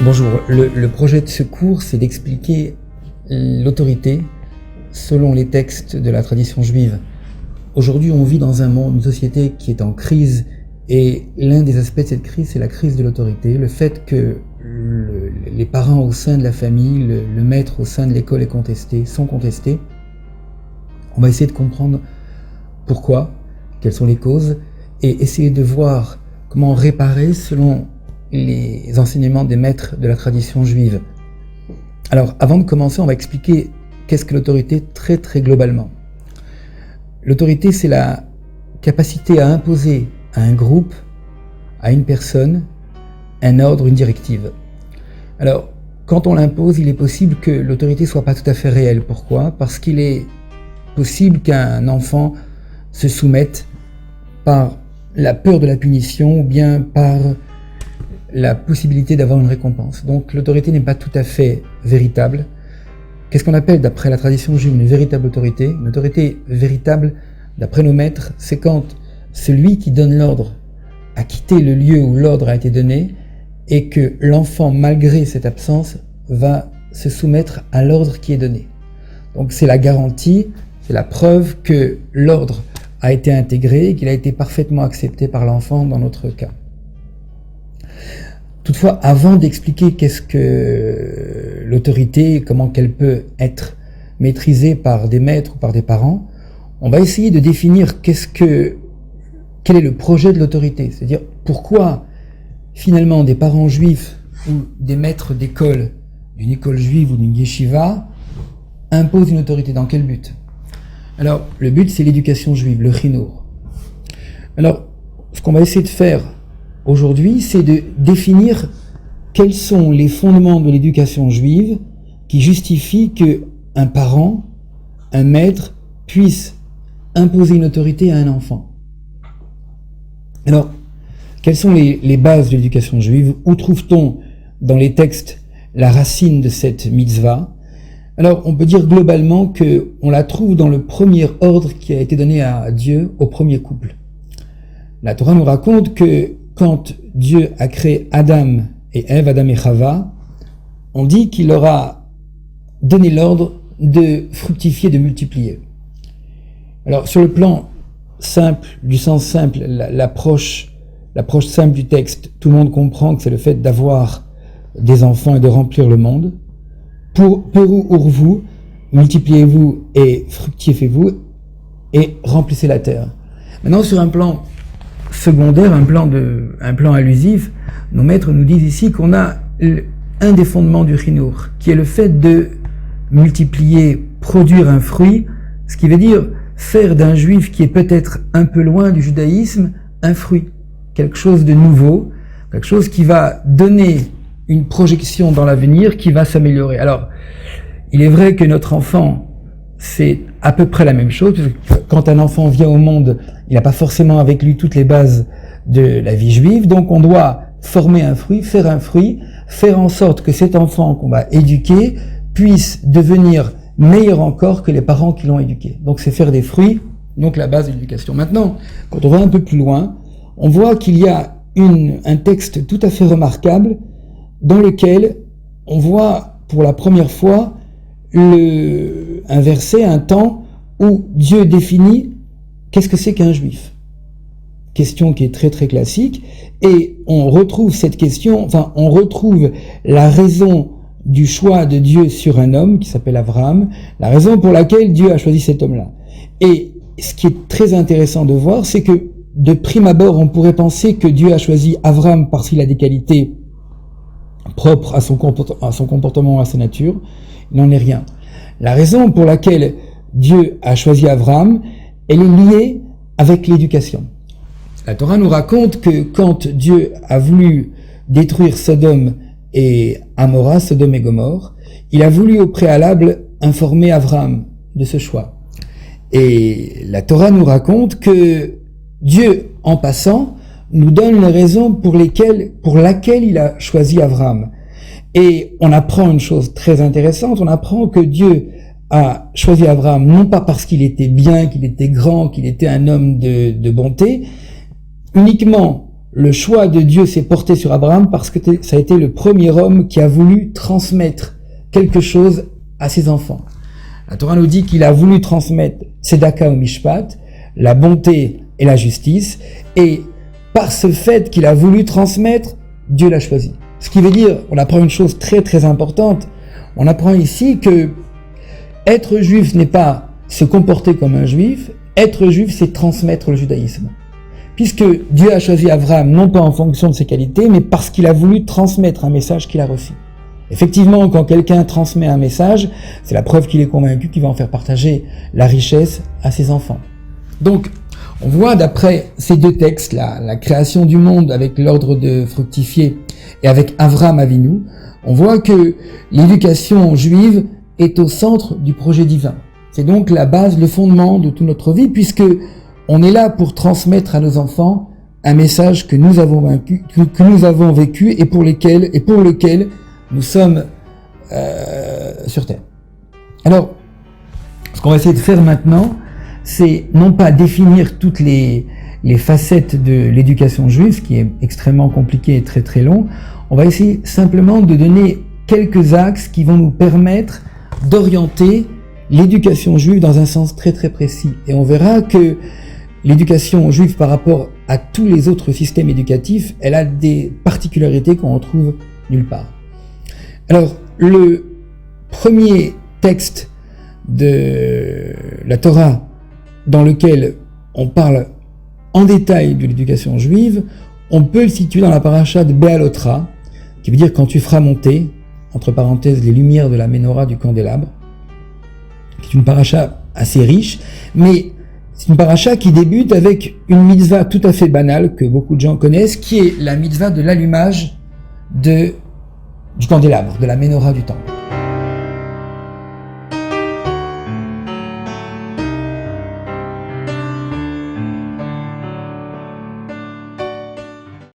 Bonjour, le projet de ce cours, c'est d'expliquer l'autorité selon les textes de la tradition juive. Aujourd'hui, on vit dans un monde, une société qui est en crise, et l'un des aspects de cette crise, c'est la crise de l'autorité, le fait que les parents au sein de la famille, le maître au sein de l'école sont contestés. On va essayer de comprendre pourquoi, quelles sont les causes, et essayer de voir comment réparer selon les enseignements des maîtres de la tradition juive. Alors, avant de commencer, on va expliquer qu'est-ce que l'autorité très globalement. L'autorité, c'est la capacité à imposer à un groupe, à une personne, un ordre, une directive. Alors, quand on l'impose, il est possible que l'autorité soit pas tout à fait réelle. Pourquoi ? Parce qu'il est possible qu'un enfant se soumette par la peur de la punition ou bien par la possibilité d'avoir une récompense. Donc l'autorité n'est pas tout à fait véritable. Qu'est-ce qu'on appelle, d'après la tradition juive, une véritable autorité ? Une autorité véritable, d'après nos maîtres, c'est quand celui qui donne l'ordre a quitté le lieu où l'ordre a été donné et que l'enfant, malgré cette absence, va se soumettre à l'ordre qui est donné. Donc c'est la garantie, c'est la preuve que l'ordre a été intégré et qu'il a été parfaitement accepté par l'enfant dans notre cas. Toutefois, avant d'expliquer qu'est-ce que l'autorité, comment qu'elle peut être maîtrisée par des maîtres ou par des parents, on va essayer de définir quel est le projet de l'autorité. C'est-à-dire pourquoi finalement des parents juifs ou des maîtres d'école, d'une école juive ou d'une yeshiva, imposent une autorité. Dans quel but ? Alors, le but, c'est l'éducation juive, le chinour. Alors, ce qu'on va essayer de faire aujourd'hui, c'est de définir quels sont les fondements de l'éducation juive qui justifient qu'un parent, un maître, puisse imposer une autorité à un enfant. Alors, quelles sont les bases de l'éducation juive ? Où trouve-t-on dans les textes la racine de cette mitzvah ? Alors, on peut dire globalement qu'on la trouve dans le premier ordre qui a été donné à Dieu au premier couple. La Torah nous raconte que quand Dieu a créé Adam et Ève, Adam et Chava, on dit qu'il leur a donné l'ordre de fructifier, de multiplier. Alors, sur le plan simple, du sens simple, l'approche simple du texte, tout le monde comprend que c'est le fait d'avoir des enfants et de remplir le monde. Pour vous, multipliez-vous et fructifiez-vous et remplissez la terre. Maintenant, sur un plan secondaire, un plan allusif, nos maîtres nous disent ici qu'on a un des fondements du chinour, qui est le fait de multiplier, produire un fruit, ce qui veut dire faire d'un juif qui est peut-être un peu loin du judaïsme, un fruit, quelque chose de nouveau, quelque chose qui va donner une projection dans l'avenir qui va s'améliorer. Alors, il est vrai que notre enfant, c'est à peu près la même chose, parce que quand un enfant vient au monde, il n'a pas forcément avec lui toutes les bases de la vie juive, donc on doit former un fruit, faire en sorte que cet enfant qu'on va éduquer puisse devenir meilleur encore que les parents qui l'ont éduqué. Donc c'est faire des fruits, donc la base de l'éducation. Maintenant, quand on va un peu plus loin, on voit qu'il y a un texte tout à fait remarquable dans lequel on voit pour la première fois un verset, un temps où Dieu définit qu'est-ce que c'est qu'un juif. Question qui est très classique, et on retrouve cette question, on retrouve la raison du choix de Dieu sur un homme qui s'appelle Abraham, la raison pour laquelle Dieu a choisi cet homme-là. Et ce qui est très intéressant de voir, c'est que de prime abord, on pourrait penser que Dieu a choisi Abraham parce qu'il a des qualités propre à son comportement, à sa nature. Il n'en est rien. La raison pour laquelle Dieu a choisi Abraham, elle est liée avec l'éducation. La Torah nous raconte que quand Dieu a voulu détruire Sodome et Amora, Sodome et Gomorrhe, il a voulu au préalable informer Abraham de ce choix. Et la Torah nous raconte que Dieu, en passant, nous donne les raisons pour laquelle il a choisi Abraham. Et on apprend une chose très intéressante, on apprend que Dieu a choisi Abraham non pas parce qu'il était bien, qu'il était grand, qu'il était un homme de bonté, uniquement le choix de Dieu s'est porté sur Abraham parce que ça a été le premier homme qui a voulu transmettre quelque chose à ses enfants. La Torah nous dit qu'il a voulu transmettre Tzedaka ou Mishpat, la bonté et la justice, et par ce fait qu'il a voulu transmettre, Dieu l'a choisi. Ce qui veut dire, on apprend une chose très très importante, on apprend ici que être juif n'est pas se comporter comme un juif, être juif c'est transmettre le judaïsme. Puisque Dieu a choisi Abraham non pas en fonction de ses qualités, mais parce qu'il a voulu transmettre un message qu'il a reçu. Effectivement, quand quelqu'un transmet un message, c'est la preuve qu'il est convaincu qu'il va en faire partager la richesse à ses enfants. Donc, on voit d'après ces deux textes, la création du monde avec l'ordre de fructifier et avec Avraham Avinu, on voit que l'éducation juive est au centre du projet divin. C'est donc la base, le fondement de toute notre vie, puisque on est là pour transmettre à nos enfants un message que nous avons vécu et pour lequel nous sommes sur Terre. Alors, ce qu'on va essayer de faire maintenant, c'est non pas définir toutes les facettes de l'éducation juive, ce qui est extrêmement compliqué et très très long. On va essayer simplement de donner quelques axes qui vont nous permettre d'orienter l'éducation juive dans un sens très très précis. Et on verra que l'éducation juive par rapport à tous les autres systèmes éducatifs, elle a des particularités qu'on retrouve nulle part. Alors, le premier texte de la Torah dans lequel on parle en détail de l'éducation juive, on peut le situer dans la paracha de Béalotra, qui veut dire quand tu feras monter, entre parenthèses, les lumières de la Ménorah du candélabre, qui est une paracha assez riche, mais c'est une paracha qui débute avec une mitzvah tout à fait banale, que beaucoup de gens connaissent, qui est la mitzvah de l'allumage du candélabre, de la Ménorah du temple.